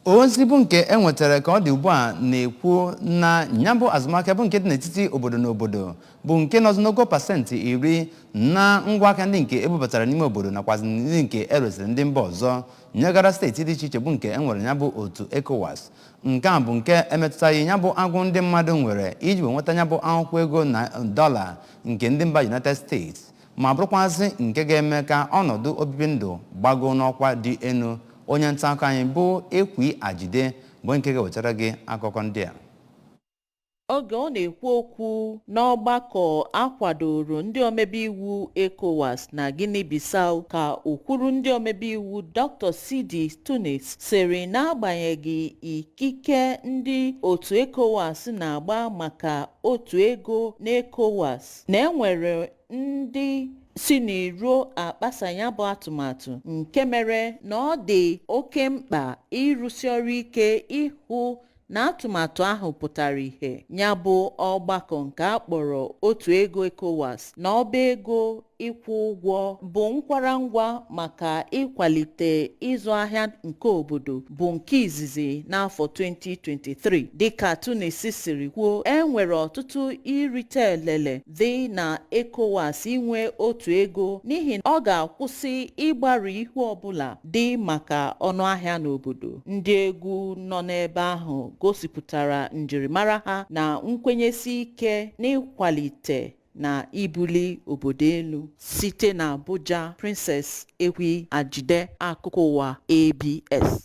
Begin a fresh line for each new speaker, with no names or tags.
ozi bụ nke enwetara ka ọ dị ugbu a na-ekwu na nyabụ azụmahịa bụ nke dị n'etiti obodo na obodo bụ nke nọzụ n'ogo pasentị 10 na ngwaahịa ndị nke ebubatara n'ime obodo nakwazi ndị nke eresịrị ndị mba ọzọ nyegara steeti dị iche iche bụ nke enwere nyabụ otu ECOWAS. Nke a bụ nke emetụtaghị nyabụ agwụ ndị mmadụ nwere iji nweta nyabụ akwụkwọ ego na dọla nke ndị mba United States ma bụrụkwazị nke ga-eme ka ọnọdụ obibi ndụ gbago n'ọkwa dị elu. Onye nta akụkọ anyị bụ Ekwi Ajide bụ nke ga-ewetara gị akụkọ ndị a.
Oge ọ na-ekwu okwu n'ọgbakọ akwadoro ndị omebe iwu ECOWAS na Guinea-Bissau ka okwuru ndị omebe iwu Dr. Sidi Tunis sịrị n'agbanyeghị ikike ndị otu ECOWAS na-agba maka otu ego na ECOWAS na enwere ndị si n'iro akpasa ya bụ atụmatụ nke mere na ọ dị oke mkpa ịrụsi ọrụ ike ịhụ na atụmatụ ahụ pụtara ihe. Ya bụ ọgbakọ nke akpọrọ otu ego ECOWAS na ọba ego ịkwụ ụgwọ bụ nkwarangwa maka ịkwalite ịzụ ahịa nke obodo bụ nke izizi n'afọ 2023. Dịka Tunis siri kwuo, enwere ọtụtụ irite elele dị na ECOWAS inwe otu ego n'ihi na ọ ga-akwụsị ịgbari ihu ọbụla dị maka ọnụahịa n'obodo. Ndị egwu nọ n'ebe ahụ gosipụtara njirimara ha na nkwenyesi ike n'ịkwalite na ibuli obodo elu. Site na Abuja, Princess Ekwi Ajide, akụkọ ụwa ABS.